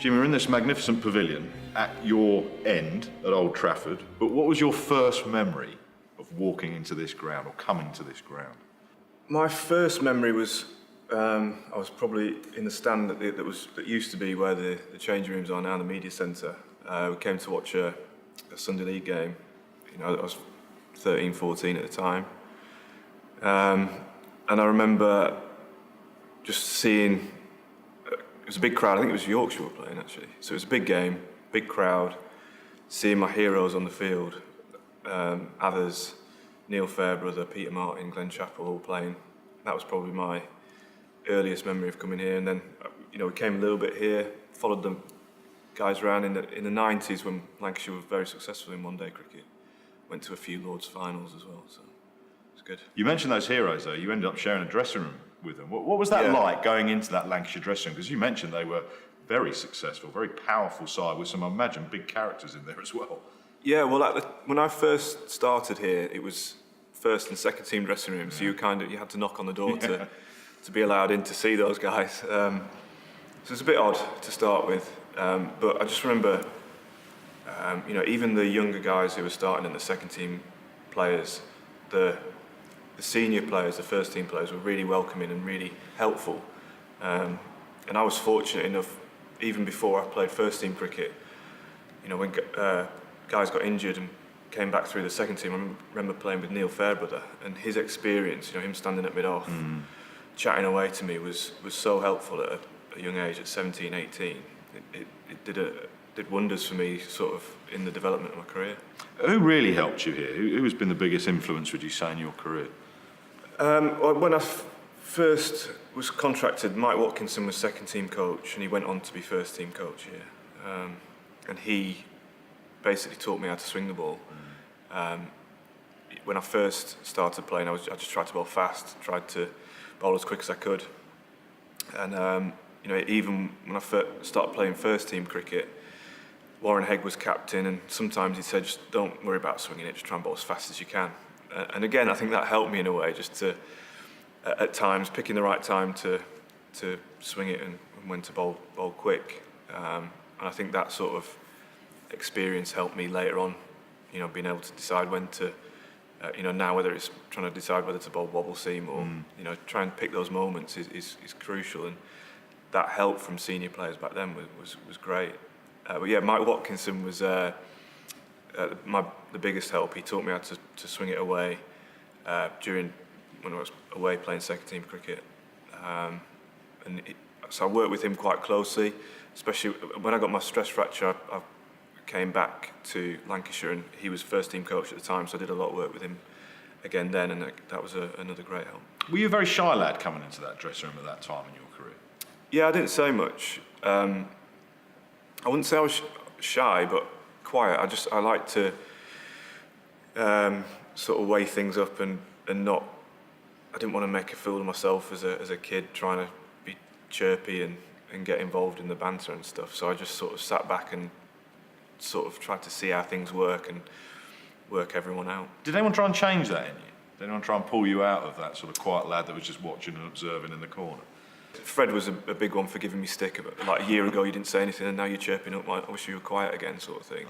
Jim, we're in this magnificent pavilion at your end at Old Trafford, but what was your first memory of walking into this ground or coming to this ground? My first memory was I was probably in the stand that used to be where the changing rooms are now, the media centre. We came to watch a Sunday League game. I was 13, 14 at the time. And I remember just seeing, it was a big crowd. I think it was Yorkshire were playing actually. So it was a big game, big crowd, seeing my heroes on the field. Others, Neil Fairbrother, Peter Martin, Glenn Chappell all playing. That was probably my earliest memory of coming here. And then, we came a little bit here, followed the guys around in the 90s when Lancashire were very successful in one-day cricket. Went to a few Lords finals as well, so it's good. You mentioned those heroes though, you ended up sharing a dressing room with them. What was that like going into that Lancashire dressing room? Because you mentioned they were very successful, very powerful side with some, I imagine, big characters in there as well. Yeah, well, when I first started here, it was first and second team dressing rooms, so you had to knock on the door to be allowed in to see those guys. So it's a bit odd to start with, but I just remember, even the younger guys who were starting and the second team players, the senior players, the first team players were really welcoming and really helpful. And I was fortunate enough, even before I played first team cricket, when guys got injured and came back through the second team, I remember playing with Neil Fairbrother, and his experience, him standing at mid-off, chatting away to me was so helpful at a young age, at 17, 18. It did wonders for me, sort of, in the development of my career. Who really helped you here? Who has been the biggest influence, would you say, in your career? When I first was contracted, Mike Watkinson was second team coach, and he went on to be first team coach here. And he basically taught me how to swing the ball. When I first started playing, I just tried to bowl fast, tried to bowl as quick as I could. And even when I first started playing first team cricket, Warren Hegg was captain, and sometimes he said, just don't worry about swinging it, just try and bowl as fast as you can. And again, I think that helped me in a way, just to, at times, picking the right time to swing it and when to bowl quick. And I think that sort of experience helped me later on, being able to decide when to, now whether it's trying to decide whether to bowl wobble seam or, try and pick those moments is crucial. And that help from senior players back then was great. But yeah, Mike Watkinson was the biggest help. He taught me how to swing it away when I was away playing second team cricket. So I worked with him quite closely, especially when I got my stress fracture. I came back to Lancashire, and he was first team coach at the time, so I did a lot of work with him again then, and that was another great help. Were you a very shy lad coming into that dressing room at that time in your career? Yeah, I didn't say much. I wouldn't say I was shy, but quiet. I like to sort of weigh things up and not. I didn't want to make a fool of myself as a kid, trying to be chirpy and get involved in the banter and stuff. So I just sort of sat back and sort of tried to see how things work and work everyone out. Did anyone try and change that in you? Did anyone try and pull you out of that sort of quiet lad that was just watching and observing in the corner? Fred was a big one for giving me stick. Like a year ago, you didn't say anything, and now you're chirping up. I wish you were quiet again, sort of thing.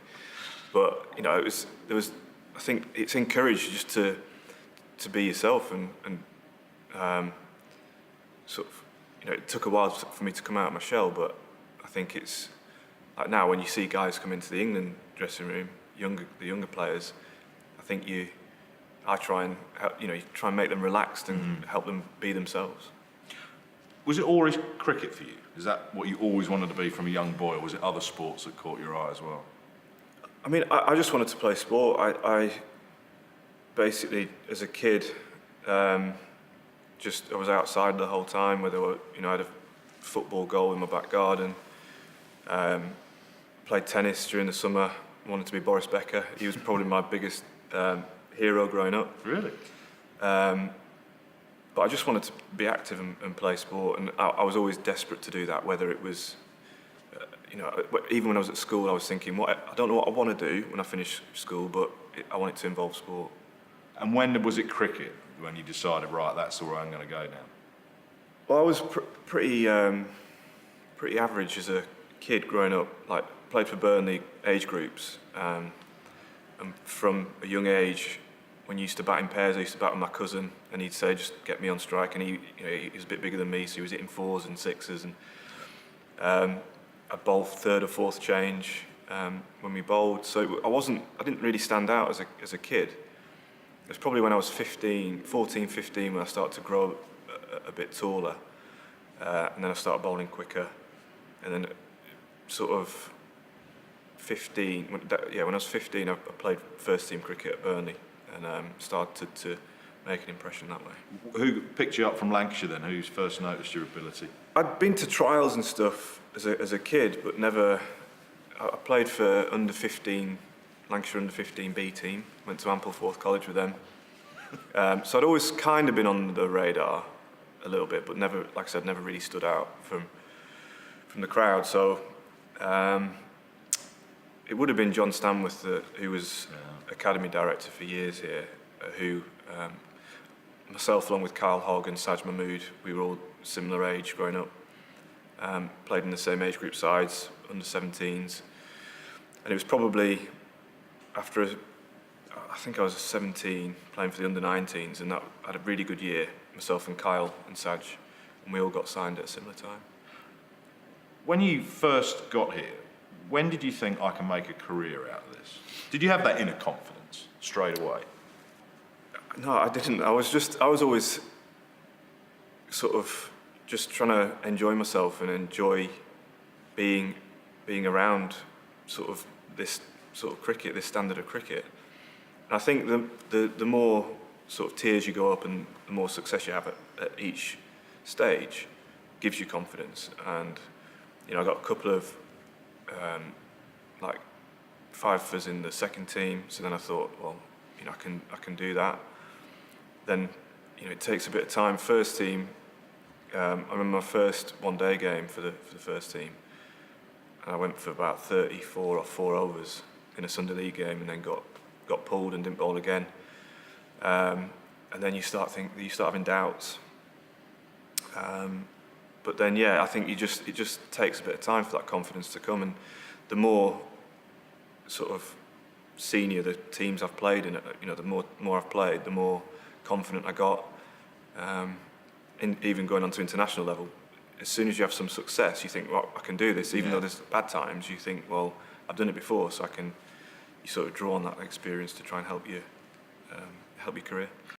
But there was. I think it's encouraged just to be yourself, and sort of. It took a while for me to come out of my shell, but I think it's like now when you see guys come into the England dressing room, the younger players, I think I try and help, you try and make them relaxed and help them be themselves. Was it always cricket for you? Is that what you always wanted to be from a young boy, or was it other sports that caught your eye as well? I mean, I just wanted to play sport. I basically, as a kid, I was outside the whole time. Whether I had a football goal in my back garden, played tennis during the summer. Wanted to be Boris Becker. He was probably my biggest hero growing up. Really? But I just wanted to be active and play sport, and I was always desperate to do that. Whether it was, even when I was at school, I was thinking, I don't know what I want to do when I finish school, but I want it to involve sport. And when was it cricket when you decided, right, that's the way I'm going to go now? Well, I was pretty average as a kid growing up, like played for Burnley age groups, and from a young age, when you used to bat in pairs, I used to bat with my cousin, and he'd say, "Just get me on strike." And he was a bit bigger than me, so he was hitting 4s and 6s, and I bowled third or fourth change when we bowled. So I didn't really stand out as a kid. It was probably when I was 14, 15, when I started to grow a bit taller, and then I started bowling quicker, and then sort of 15. When I was 15, I played first team cricket at Burnley, and started to make an impression that way. Who picked you up from Lancashire then? Who's first noticed your ability? I'd been to trials and stuff as a kid, but never. I played for under 15, Lancashire under 15 B team. Went to Ampleforth College with them. So I'd always kind of been on the radar a little bit, but never, like I said, never really stood out from the crowd. So it would have been John Stanworth, who was academy director for years here, who myself, along with Kyle Hogg and Saj Mahmood, we were all similar age growing up. Played in the same age group sides, under 17s, and it was probably after I think I was 17 playing for the under 19s, and that I had a really good year, myself and Kyle and Saj, and we all got signed at a similar time. When you first got here, when did you think I can make a career out of this? Did you have that inner confidence straight away? No, I didn't. I was always sort of just trying to enjoy myself and enjoy being around sort of this sort of cricket, this standard of cricket. And I think the more sort of tiers you go up and the more success you have at each stage gives you confidence. And I got a couple of like 5-fers in the second team, so then I thought, well, I can do that. Then it takes a bit of time. First team, I remember my first one-day game for the first team, and I went for about 34 or 4 overs in a Sunday League game, and then got pulled and didn't bowl again. And then you start having doubts. But then, I think it just takes a bit of time for that confidence to come, and the more sort of senior the teams I've played in, the more I've played, the more confident I got. Even going on to international level, as soon as you have some success, you think, well, I can do this. Even though there's bad times, you think, well, I've done it before, so you sort of draw on that experience to try and help your career.